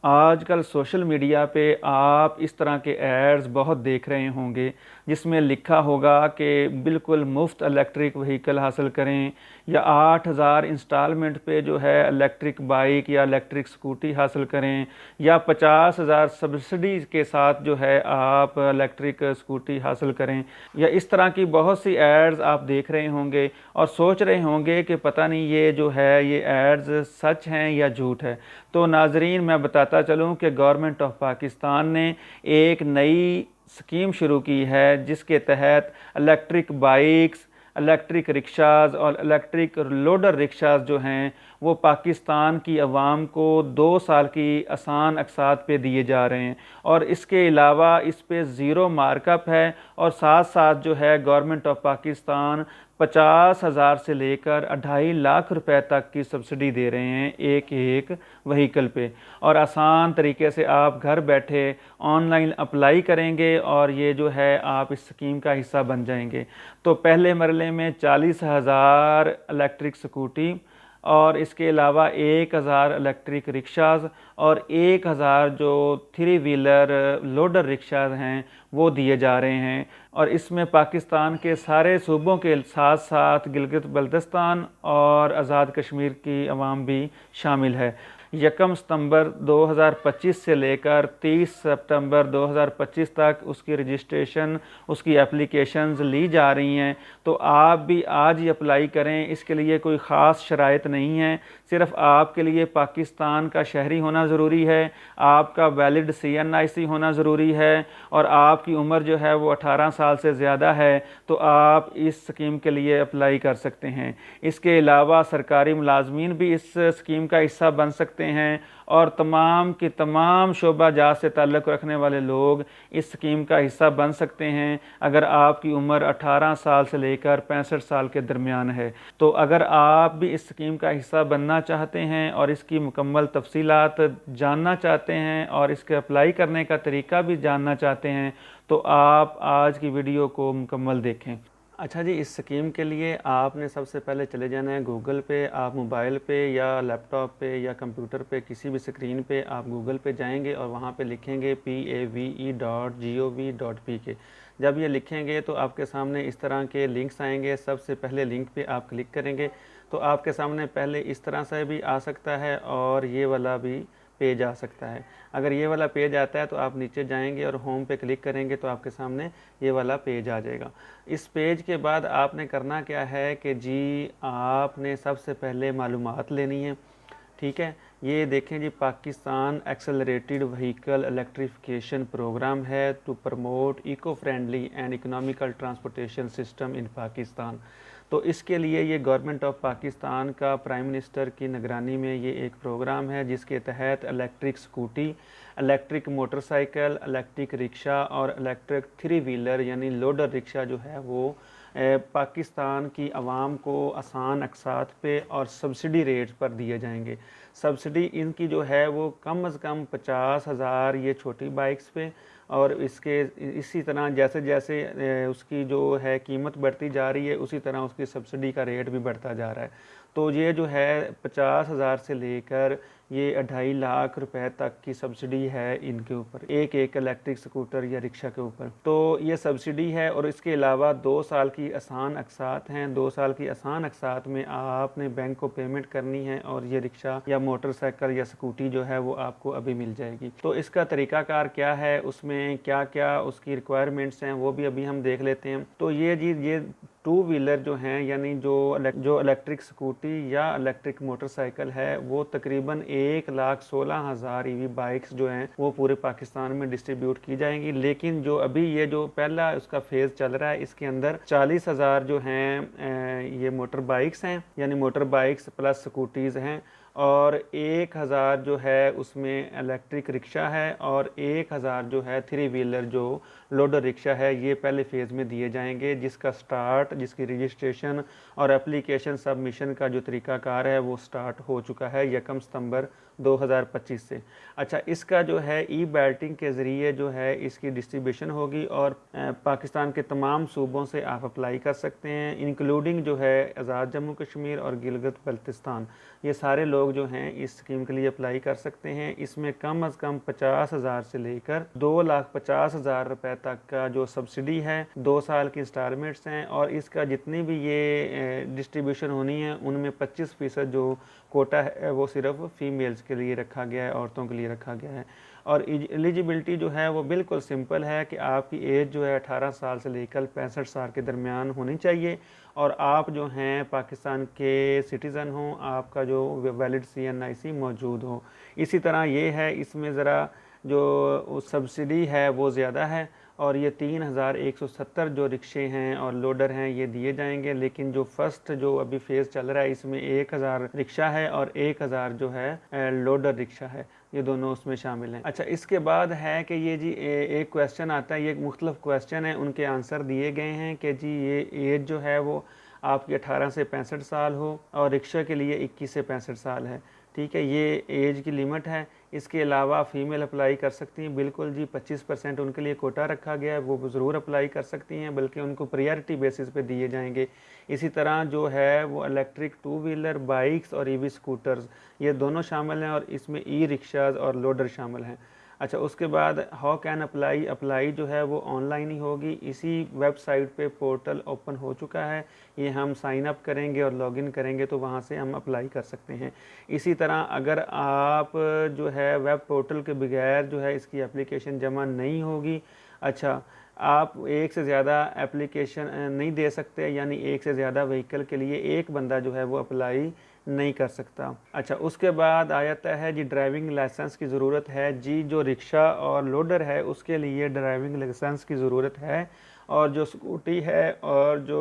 आजकल social media पे आप इस तरह के एड्स बहुत देख रहे होंगे जिसमें लिखा होगा कि बिल्कुल मुफ्त इलेक्ट्रिक व्हीकल हासिल करें या 8,000 इंस्टॉलमेंट पे जो है इलेक्ट्रिक बाइक या इलेक्ट्रिक स्कूटी हासिल करें या 50,000 सब्सिडी के साथ जो है आप इलेक्ट्रिक स्कूटी हासिल करें या इस तरह की बहुत सी एड्स आप देख रहे होंगे और सोच रहे होंगे कि पता नहीं ये जो है ये एड्स सच हैं या झूठ है। तो नाजरीन, मैं बताता चलूँ कि गवर्नमेंट ऑफ पाकिस्तान ने एक नई स्कीम शुरू की है जिसके तहत इलेक्ट्रिक बाइक्स, इलेक्ट्रिक रिक्शाज़ और इलेक्ट्रिक लोडर रिक्शाज़ जो हैं वो पाकिस्तान की आवाम को 2 साल की आसान अकसात पे दिए जा रहे हैं और इसके अलावा इस पे ज़ीरो मार्कअप है और साथ साथ जो है गवर्नमेंट ऑफ पाकिस्तान 50,000 से लेकर 2.5 लाख रुपए तक की सब्सिडी दे रहे हैं एक एक व्हीकल पे। और आसान तरीके से आप घर बैठे ऑनलाइन अप्लाई करेंगे और ये जो है आप इस स्कीम का हिस्सा बन जाएंगे। तो पहले मरले में 40,000 इलेक्ट्रिक स्कूटी और इसके अलावा 1,000 इलेक्ट्रिक रिक्शाज़ और 1,000 जो 3 व्हीलर लोडर रिक्शाज़ हैं वो दिए जा रहे हैं। और इसमें पाकिस्तान के सारे सूबों के साथ साथ गिलगित बल्तिस्तान और आज़ाद कश्मीर की आवाम भी शामिल है। 1 सितंबर 2025 से लेकर 30 सितंबर 2025 तक उसकी रजिस्ट्रेशन, उसकी एप्लीकेशंस ली जा रही हैं। तो आप भी आज ही अप्लाई करें। इसके लिए कोई ख़ास शराइत नहीं है, सिर्फ़ आपके लिए पाकिस्तान का शहरी होना ज़रूरी है, आपका वैलिड CNIC होना ज़रूरी है और आपकी उम्र जो है वो 18 साल से ज़्यादा है। तो आप इस स्कीम के लिए अप्लाई कर सकते हैं। इसके अलावा सरकारी मुलाजमीन भी इस स्कीम का हिस्सा बन सकते हैं और तमाम के तमाम शोबा जात से ताल्लुक़ रखने वाले लोग इस स्कीम का हिस्सा बन सकते हैं अगर आपकी उम्र 18 साल से लेकर 65 साल के दरमियान है। तो अगर आप भी इस स्कीम का हिस्सा बनना चाहते हैं और इसकी मुकम्मल तफसीलात जानना चाहते हैं और इसके अप्लाई करने का तरीका भी जानना चाहते हैं तो आप आज की वीडियो को मुकम्मल देखें। अच्छा जी, इस स्कीम के लिए आपने सबसे पहले चले जाना है गूगल पे। आप मोबाइल पे या लैपटॉप पे या कंप्यूटर पे किसी भी स्क्रीन पे आप गूगल पे जाएंगे और वहाँ पे लिखेंगे pave.gov.pk। जब ये लिखेंगे तो आपके सामने इस तरह के लिंक्स आएंगे। सबसे पहले लिंक पे आप क्लिक करेंगे तो आपके सामने पहले इस तरह से भी आ सकता है और ये वाला भी पेज आ सकता है। अगर ये वाला पेज आता है तो आप नीचे जाएंगे और होम पे क्लिक करेंगे तो आपके सामने ये वाला पेज आ जाएगा। इस पेज के बाद आपने करना क्या है कि जी आपने सबसे पहले मालूमात लेनी है। ठीक है, ये देखें जी, Pakistan accelerated vehicle electrification program है to promote eco friendly and economical transportation system in Pakistan. तो इसके लिए ये गवर्नमेंट ऑफ पाकिस्तान का प्राइम मिनिस्टर की निगरानी में ये एक प्रोग्राम है जिसके तहत electric scooty, electric motorcycle, electric rickshaw और इलेक्ट्रिक 3 व्हीलर यानी लोडर रिक्शा जो है वो पाकिस्तान की आवाम को आसान अकसात पे और सब्सिडी रेट पर दिए जाएंगे। सब्सिडी इनकी जो है वो कम अज़ कम 50,000 ये छोटी बाइक्स पे और इसके इसी तरह जैसे जैसे उसकी जो है कीमत बढ़ती जा रही है उसी तरह उसकी सब्सिडी का रेट भी बढ़ता जा रहा है। तो ये जो है 50,000 से लेकर ये 2.5 लाख रुपए तक की सब्सिडी है इनके ऊपर, एक एक इलेक्ट्रिक स्कूटर या रिक्शा के ऊपर। तो ये सब्सिडी है और इसके अलावा 2 साल की आसान अकसात हैं। 2 साल की आसान अकसात में आपने बैंक को पेमेंट करनी है और ये रिक्शा या मोटरसाइकिल या स्कूटी जो है वो आपको अभी मिल जाएगी। तो इसका तरीकाकार क्या है, उसमें क्या क्या उसकी रिक्वायरमेंट्स हैं वो भी अभी हम देख लेते हैं। तो ये जी ये 2 व्हीलर जो हैं यानी जो इलेक्ट्रिक स्कूटी या इलेक्ट्रिक मोटरसाइकिल है वो तकरीबन 1,16,000 EV बाइक्स जो हैं वो पूरे पाकिस्तान में डिस्ट्रीब्यूट की जाएंगी। लेकिन जो अभी ये जो पहला उसका फेज़ चल रहा है इसके अंदर 40,000 जो हैं ये मोटर बाइक्स हैं यानी मोटर बाइक्स प्लस स्कूटीज़ हैं और 1,000 जो है उसमें इलेक्ट्रिक रिक्शा है और 1,000 जो है 3 व्हीलर जो लोडर रिक्शा है ये पहले फेज़ में दिए जाएंगे जिसका स्टार्ट, जिसकी रजिस्ट्रेशन और एप्लीकेशन सबमिशन का जो तरीकाकार है वो स्टार्ट हो चुका है 1 सितंबर 2025 से। अच्छा, इसका जो है ई बैल्टिंग के ज़रिए जो है इसकी डिस्ट्रीब्यूशन होगी और पाकिस्तान के तमाम सूबों से आप अप्लाई कर सकते हैं, इंक्लूडिंग जो है आज़ाद जम्मू कश्मीर और गिलगित बल्तिस्तान। ये सारे लोग जो हैं इस स्कीम के लिए अप्लाई कर सकते हैं। इसमें कम अज़ कम 50,000 से लेकर 2,50,000 रुपये तक का जो सब्सिडी है, 2 साल की इंस्टॉलमेंट्स हैं, और इसका जितनी भी ये डिस्ट्रीब्यूशन होनी है उनमें 25% जो कोटा है वो सिर्फ फीमेल्स के लिए रखा गया है, औरतों के लिए रखा गया है। और एलिजिबिलिटी जो है वो बिल्कुल सिंपल है कि आपकी एज जो है 18 साल से लेकर 65 साल के दरमियान होनी चाहिए, और आप जो हैं पाकिस्तान के सिटीज़न हों, आपका जो वैलिड CNIC मौजूद हो। इसी तरह ये है, इसमें ज़रा जो सब्सिडी है वो ज़्यादा है, और ये 3,170 जो रिक्शे हैं और लोडर हैं ये दिए जाएंगे। लेकिन जो फर्स्ट जो अभी फेज़ चल रहा है इसमें 1,000 रिक्शा है और 1,000 जो है लोडर रिक्शा है, ये दोनों उसमें शामिल हैं। अच्छा, इसके बाद है कि ये जी एक क्वेश्चन आता है, ये मुख्तलिफ क्वेश्चन है, उनके आंसर दिए गए हैं कि जी ये एज जो है वो आपकी 18 से 65 साल हो और रिक्शा के लिए 21 से 65 साल है। ठीक है, ये एज की लिमिट है। इसके अलावा फ़ीमेल अप्लाई कर सकती हैं, बिल्कुल जी 25% उनके लिए कोटा रखा गया है, वो ज़रूर अप्लाई कर सकती हैं, बल्कि उनको प्रायोरिटी बेसिस पे दिए जाएंगे। इसी तरह जो है वो इलेक्ट्रिक 2 व्हीलर बाइक्स और EV स्कूटर्स ये दोनों शामिल हैं, और इसमें ई रिक्शाज़ और लोडर शामिल हैं। अच्छा, उसके बाद हाउ कैन अप्लाई जो है वो ऑनलाइन ही होगी। इसी वेबसाइट पे पोर्टल ओपन हो चुका है, ये हम साइन अप करेंगे और लॉगिन करेंगे तो वहाँ से हम अप्लाई कर सकते हैं। इसी तरह अगर आप जो है वेब पोर्टल के बगैर जो है इसकी एप्लीकेशन जमा नहीं होगी, अच्छा आप एक से ज़्यादा एप्लीकेशन नहीं दे सकते, यानी एक से ज़्यादा व्हीकल के लिए एक बंदा जो है वो अप्लाई नहीं कर सकता। अच्छा, उसके बाद आ जाता है जी ड्राइविंग लाइसेंस की ज़रूरत है। जी जो रिक्शा और लोडर है उसके लिए ड्राइविंग लाइसेंस की ज़रूरत है, और जो स्कूटी है और जो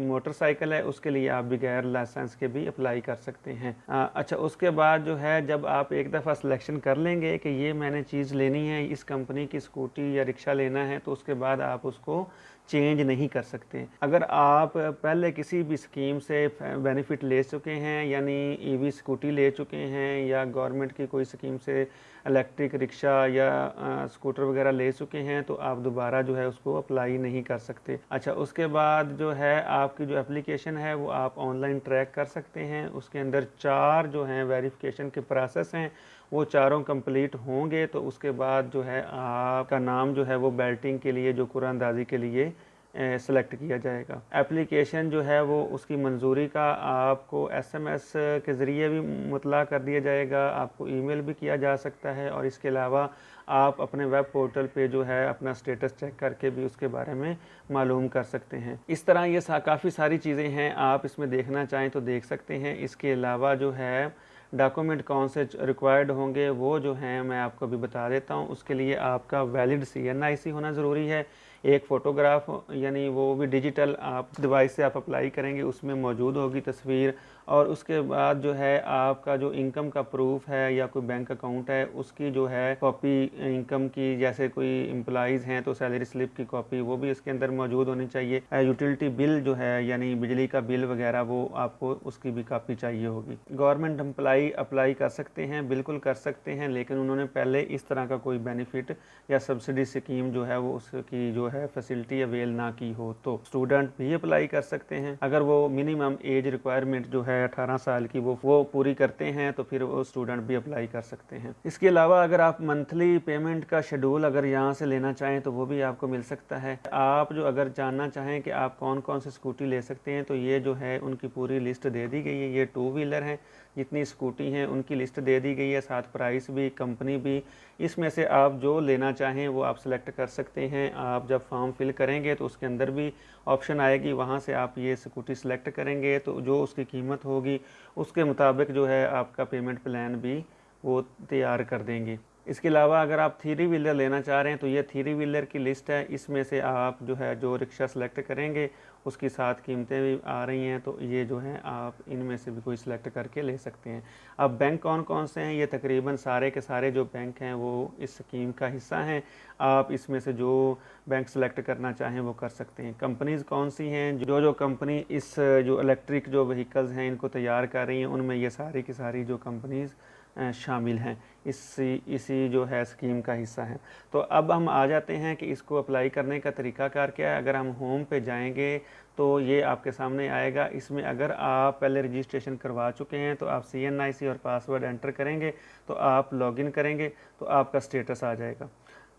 मोटरसाइकिल है उसके लिए आप बगैर लाइसेंस के भी अप्लाई कर सकते हैं। अच्छा, उसके बाद जो है जब आप एक दफ़ा सिलेक्शन कर लेंगे कि ये मैंने चीज़ लेनी है, इस कंपनी की स्कूटी या रिक्शा लेना है, तो उसके बाद आप उसको चेंज नहीं कर सकते। अगर आप पहले किसी भी स्कीम से बेनिफिट ले चुके हैं, यानी EV स्कूटी ले चुके हैं या गवर्नमेंट की कोई स्कीम से इलेक्ट्रिक रिक्शा या स्कूटर वगैरह ले चुके हैं, तो आप दोबारा जो है उसको अप्लाई नहीं कर सकते। अच्छा, उसके बाद जो है आपकी जो एप्लीकेशन है वो आप ऑनलाइन ट्रैक कर सकते हैं। उसके अंदर 4 जो हैं वेरिफिकेशन के प्रोसेस हैं, वो चारों कंप्लीट होंगे तो उसके बाद जो है आपका नाम जो है वो बेल्टिंग के लिए, जो कुरानंदाजी के लिए सेलेक्ट किया जाएगा। एप्लीकेशन जो है वो उसकी मंजूरी का आपको SMS के ज़रिए भी मुतला कर दिया जाएगा, आपको ईमेल भी किया जा सकता है, और इसके अलावा आप अपने वेब पोर्टल पे जो है अपना स्टेटस चेक करके भी उसके बारे में मालूम कर सकते हैं। इस तरह ये काफ़ी सारी चीज़ें हैं, आप इसमें देखना चाहें तो देख सकते हैं। इसके अलावा जो है डॉक्यूमेंट कौन से रिक्वायर्ड होंगे वो जो हैं मैं आपको अभी बता देता हूँ। उसके लिए आपका वैलिड CNIC होना ज़रूरी है, एक फ़ोटोग्राफ, यानी वो भी डिजिटल आप डिवाइस से आप अप्लाई करेंगे उसमें मौजूद होगी तस्वीर, और उसके बाद जो है आपका जो इनकम का प्रूफ है या कोई बैंक अकाउंट है उसकी जो है कॉपी इनकम की, जैसे कोई एम्प्लॉइज़ हैं तो सैलरी स्लिप की कॉपी वो भी इसके अंदर मौजूद होनी चाहिए। यूटिलिटी बिल जो है यानी बिजली का बिल वगैरह वो आपको उसकी भी कॉपी चाहिए होगी। गवर्नमेंट एम्प्लॉई अप्लाई कर सकते हैं, बिल्कुल कर सकते हैं, लेकिन उन्होंने पहले इस तरह का कोई बेनिफिट या सब्सिडी स्कीम जो है वो उसकी जो है फैसिलिटी अवेल ना की हो। तो स्टूडेंट भी अप्लाई कर सकते हैं, अगर वो मिनिमम एज रिक्वायरमेंट जो है 18 साल की वो पूरी करते हैं तो फिर वो स्टूडेंट भी अप्लाई कर सकते हैं। इसके अलावा अगर आप मंथली पेमेंट का शेड्यूल अगर यहाँ से लेना चाहें तो वो भी आपको मिल सकता है। आप जो अगर जानना चाहें कि आप कौन कौन सी स्कूटी ले सकते हैं तो ये जो है उनकी पूरी लिस्ट दे दी गई है। ये 2 व्हीलर हैं, जितनी स्कूटी हैं उनकी लिस्ट दे दी गई है, साथ प्राइस भी, कंपनी भी। इसमें से आप जो लेना चाहें वो आप सेलेक्ट कर सकते हैं। आप जब फॉर्म फिल करेंगे तो उसके अंदर भी ऑप्शन आएगी, वहाँ से आप ये स्कूटी सेलेक्ट करेंगे तो जो उसकी कीमत होगी उसके मुताबिक जो है आपका पेमेंट प्लान भी वो तैयार कर देंगे। इसके अलावा अगर आप 3 व्हीलर लेना चाह रहे हैं तो ये 3 व्हीलर की लिस्ट है, इसमें से आप जो है जो रिक्शा सेलेक्ट करेंगे उसकी साथ कीमतें भी आ रही हैं, तो ये जो हैं आप इनमें से भी कोई सिलेक्ट करके ले सकते हैं। अब बैंक कौन कौन से हैं, ये तकरीबन सारे के सारे जो बैंक हैं वो इस स्कीम का हिस्सा हैं। आप इसमें से जो बैंक सेलेक्ट करना चाहें वो कर सकते हैं। कंपनीज़ कौन सी हैं, जो कंपनी इस जो इलेक्ट्रिक जो व्हीकल्स हैं इनको तैयार कर रही हैं, उनमें ये सारी की सारी जो कंपनीज़ शामिल हैं, इसी जो है स्कीम का हिस्सा हैं। तो अब हम आ जाते हैं कि इसको अप्लाई करने का तरीकाकार क्या है। अगर हम होम पे जाएंगे तो ये आपके सामने आएगा। इसमें अगर आप पहले रजिस्ट्रेशन करवा चुके हैं तो आप CNIC और पासवर्ड एंटर करेंगे, तो आप लॉगिन करेंगे तो आपका स्टेटस आ जाएगा।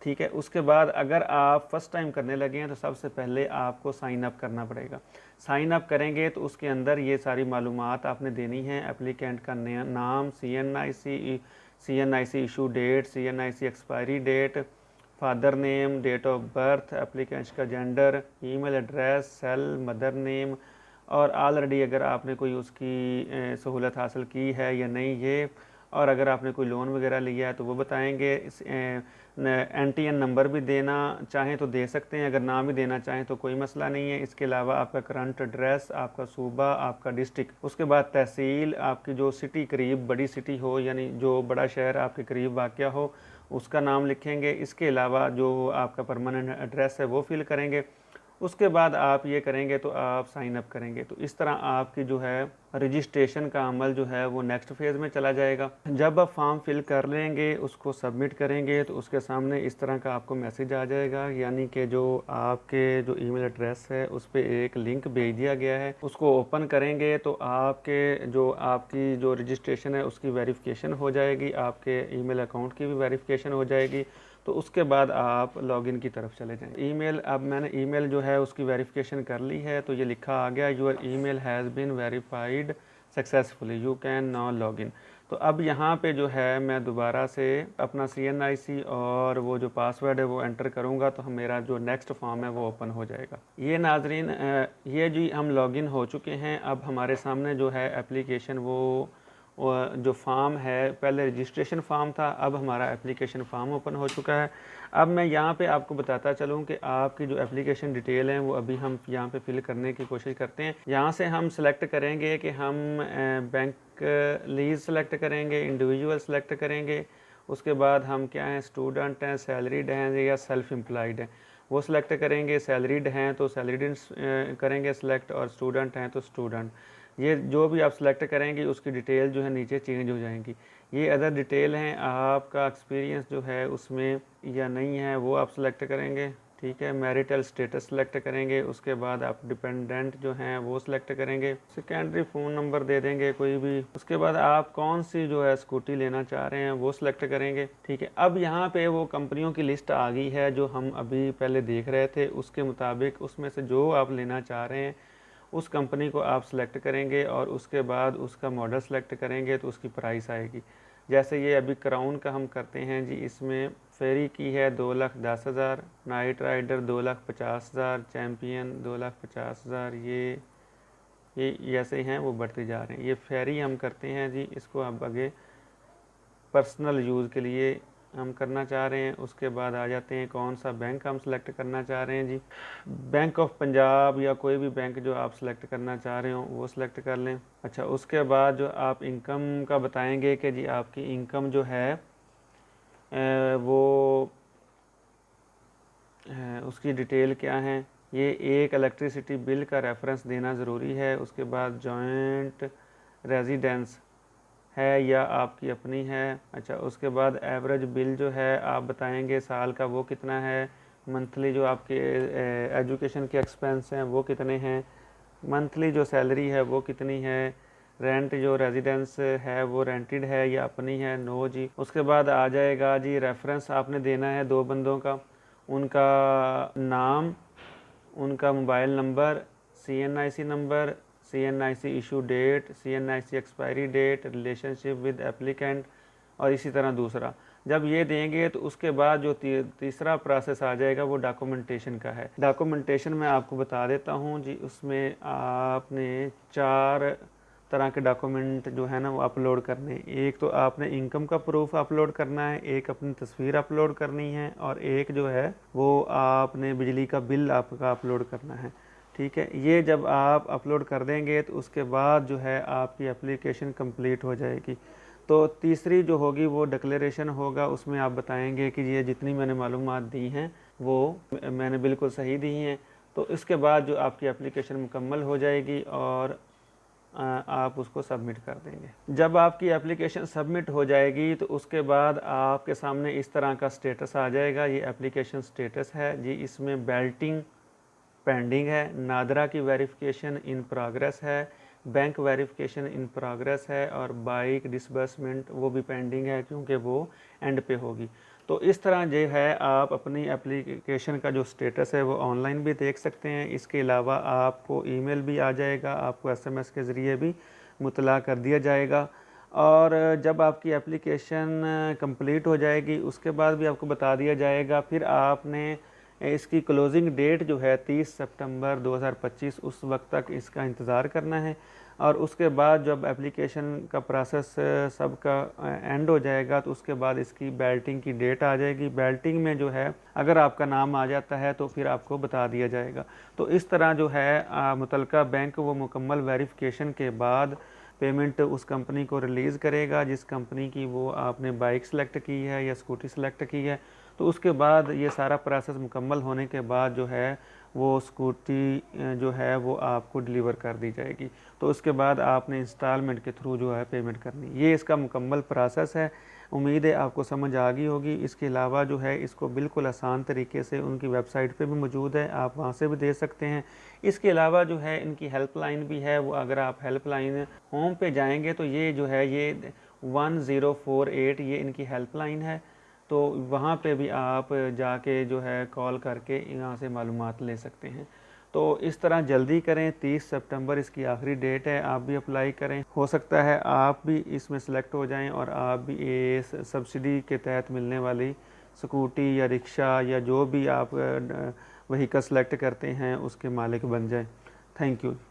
ठीक है, उसके बाद अगर आप फर्स्ट टाइम करने लगे हैं तो सबसे पहले आपको साइन अप करना पड़ेगा। साइन अप करेंगे तो उसके अंदर ये सारी मालूमात आपने देनी है। एप्लीकेंट का नाम, CNIC issue date, CNIC expiry date, father name, date of birth, applicant का gender, email address, cell, mother name, और ऑलरेडी अगर आपने कोई उसकी सहूलत हासिल की है या नहीं ये, और अगर आपने कोई लोन वगैरह लिया है तो वो बताएंगे। NTN नंबर भी देना चाहें तो दे सकते हैं, अगर ना भी देना चाहें तो कोई मसला नहीं है। इसके अलावा आपका करंट एड्रेस, आपका सूबा, आपका डिस्ट्रिक्ट, उसके बाद तहसील, आपकी जो सिटी करीब बड़ी सिटी हो यानी जो बड़ा शहर आपके करीब वाक़या हो उसका नाम लिखेंगे। इसके अलावा जो आपका परमानेंट एड्रेस है वो फिल करेंगे। उसके बाद आप ये करेंगे तो आप साइन अप करेंगे, तो इस तरह आपकी जो है रजिस्ट्रेशन का अमल जो है वो नेक्स्ट फेज़ में चला जाएगा। जब आप फॉर्म फिल कर लेंगे, उसको सबमिट करेंगे, तो उसके सामने इस तरह का आपको मैसेज आ जाएगा, यानी कि जो आपके जो ईमेल एड्रेस है उस पर एक लिंक भेज दिया गया है। उसको ओपन करेंगे तो आपकी जो रजिस्ट्रेशन है उसकी वेरिफिकेशन हो जाएगी, आपके ईमेल अकाउंट की भी वेरिफिकेशन हो जाएगी। तो उसके बाद आप लॉगिन की तरफ चले जाएं। ईमेल, अब मैंने ईमेल जो है उसकी वेरिफिकेशन कर ली है, तो ये लिखा आ गया, your email has been verified successfully, you can now login. तो अब यहाँ पे जो है मैं दोबारा से अपना CNIC और वो जो पासवर्ड है वो एंटर करूँगा, तो मेरा जो नेक्स्ट फॉर्म है वो ओपन हो जाएगा। ये नाजरीन, ये जी हम लॉगिन हो चुके हैं। अब हमारे सामने जो है एप्लीकेशन वो जो फॉर्म है, पहले रजिस्ट्रेशन फॉर्म था, अब हमारा एप्लीकेशन फॉर्म ओपन हो चुका है। अब मैं यहाँ पे आपको बताता चलूँ कि आपकी जो एप्लीकेशन डिटेल हैं वो अभी हम यहाँ पे फिल करने की कोशिश करते हैं। यहाँ से हम सेलेक्ट करेंगे कि हम बैंक लीज सेलेक्ट करेंगे, इंडिविजुअल सेलेक्ट करेंगे, उसके बाद हम क्या हैं, स्टूडेंट हैं, सैलरीड हैं या सेल्फ एम्प्लॉयड हैं वो सिलेक्ट करेंगे। सैलरीड हैं तो सैलरीड करेंगे सिलेक्ट, और स्टूडेंट हैं तो स्टूडेंट। ये जो भी आप सिलेक्ट करेंगे उसकी डिटेल जो है नीचे चेंज हो जाएंगी। ये अदर डिटेल हैं, आपका एक्सपीरियंस जो है उसमें या नहीं है वो आप सिलेक्ट करेंगे। ठीक है, मैरिटल स्टेटस सेलेक्ट करेंगे, उसके बाद आप डिपेंडेंट जो हैं वो सिलेक्ट करेंगे, सेकेंडरी फ़ोन नंबर दे देंगे कोई भी। उसके बाद आप कौन सी जो है स्कूटी लेना चाह रहे हैं वो सिलेक्ट करेंगे। ठीक है, अब यहाँ पे वो कंपनियों की लिस्ट आ गई है जो हम अभी पहले देख रहे थे, उसके मुताबिक उसमें से जो आप लेना चाह रहे हैं उस कंपनी को आप सिलेक्ट करेंगे और उसके बाद उसका मॉडल सेलेक्ट करेंगे तो उसकी प्राइस आएगी। जैसे ये अभी क्राउन का हम करते हैं जी, इसमें फेरी की है 2,10,000, नाइट राइडर 2,50,000, चैम्पियन 2,50,000, ये ऐसे हैं वो बढ़ते जा रहे हैं। ये फेरी हम करते हैं जी, इसको अब आगे पर्सनल यूज़ के लिए हम करना चाह रहे हैं। उसके बाद आ जाते हैं कौन सा बैंक हम सेलेक्ट करना चाह रहे हैं जी, बैंक ऑफ पंजाब या कोई भी बैंक जो आप सेलेक्ट करना चाह रहे हो वो सिलेक्ट कर लें। अच्छा, उसके बाद जो आप इनकम का बताएंगे कि जी आपकी इनकम जो है वो उसकी डिटेल क्या है। ये एक इलेक्ट्रिसिटी बिल का रेफरेंस देना ज़रूरी है। उसके बाद जॉइंट रेजिडेंस है या आपकी अपनी है। अच्छा, उसके बाद एवरेज बिल जो है आप बताएंगे साल का वो कितना है, मंथली जो आपके एजुकेशन के एक्सपेंस हैं वो कितने हैं, मंथली जो सैलरी है वो कितनी है, रेंट जो रेजिडेंस है वो रेंटेड है या अपनी है, नो जी। उसके बाद आ जाएगा जी रेफरेंस आपने देना है 2 बंदों का, उनका नाम, उनका mobile number, CNIC number, CNIC issue date, CNIC expiry date, relationship with applicant, और इसी तरह दूसरा। जब ये देंगे तो उसके बाद जो तीसरा प्रोसेस आ जाएगा वो डॉक्यूमेंटेशन का है। डॉक्यूमेंटेशन मैं आपको बता देता हूँ जी, उसमें आपने 4 तरह के डॉक्यूमेंट जो है ना वो अपलोड करने। एक तो आपने इनकम का प्रूफ अपलोड करना है, एक अपनी तस्वीर अपलोड करनी है, और एक जो है वो आपने बिजली का बिल आपका अपलोड करना है। ठीक है, ये जब आप अपलोड कर देंगे तो उसके बाद जो है आपकी एप्लीकेशन कंप्लीट हो जाएगी। तो तीसरी जो होगी वो डिक्लेरेशन होगा, उसमें आप बताएंगे कि ये जितनी मैंने मालूमात दी हैं वो मैंने बिल्कुल सही दी हैं। तो इसके बाद जो आपकी एप्लीकेशन मुकम्मल हो जाएगी और आप उसको सबमिट कर देंगे। जब आपकी एप्लीकेशन सबमिट हो जाएगी तो उसके बाद आपके सामने इस तरह का स्टेटस आ जाएगा। ये एप्लीकेशन स्टेटस है जी, इसमें बेल्टिंग पेंडिंग है, नादरा की वेरिफिकेशन इन प्रोग्रेस है, बैंक वेरिफिकेशन इन प्रोग्रेस है और बाइक डिसबर्समेंट वो भी पेंडिंग है क्योंकि वो एंड पे होगी। तो इस तरह जो है आप अपनी एप्लीकेशन का जो स्टेटस है वो ऑनलाइन भी देख सकते हैं। इसके अलावा आपको ईमेल भी आ जाएगा, आपको एसएमएस के ज़रिए भी मुतला कर दिया जाएगा। और जब आपकी एप्लीकेशन कंप्लीट हो जाएगी उसके बाद भी आपको बता दिया जाएगा। फिर आपने इसकी क्लोजिंग डेट जो है 30 सितंबर 2025 उस वक्त तक इसका इंतज़ार करना है। और उसके बाद जब एप्लीकेशन का प्रोसेस सबका एंड हो जाएगा तो उसके बाद इसकी बेल्टिंग की डेट आ जाएगी। बेल्टिंग में जो है अगर आपका नाम आ जाता है तो फिर आपको बता दिया जाएगा। तो इस तरह जो है मुतलका बैंक वो मुकम्मल वेरिफिकेशन के बाद पेमेंट उस कंपनी को रिलीज़ करेगा जिस कंपनी की वो आपने बाइक सेलेक्ट की है या स्कूटी सेलेक्ट की है। तो उसके बाद ये सारा प्रोसेस मुकम्मल होने के बाद जो है वो स्कूटी जो है वो आपको डिलीवर कर दी जाएगी। तो उसके बाद आपने इंस्टॉलमेंट के थ्रू जो है पेमेंट करनी। ये इसका मुकम्मल प्रोसेस है। उम्मीद है आपको समझ आ गई होगी। इसके अलावा जो है इसको बिल्कुल आसान तरीके से उनकी वेबसाइट पे भी मौजूद है, आप वहाँ से भी दे सकते हैं। इसके अलावा जो है इनकी हेल्पलाइन भी है, वो अगर आप हेल्पलाइन होम पे जाएंगे तो ये जो है ये 1048 ये इनकी हेल्पलाइन है। तो वहाँ पे भी आप जाके जो है कॉल करके यहाँ से मालूमात ले सकते हैं। तो इस तरह जल्दी करें, 30 सितंबर इसकी आखिरी डेट है, आप भी अप्लाई करें। हो सकता है आप भी इसमें सेलेक्ट हो जाएं और आप भी इस सब्सिडी के तहत मिलने वाली स्कूटी या रिक्शा या जो भी आप व्हीकल सेलेक्ट करते हैं उसके मालिक बन जाएं। Thank you.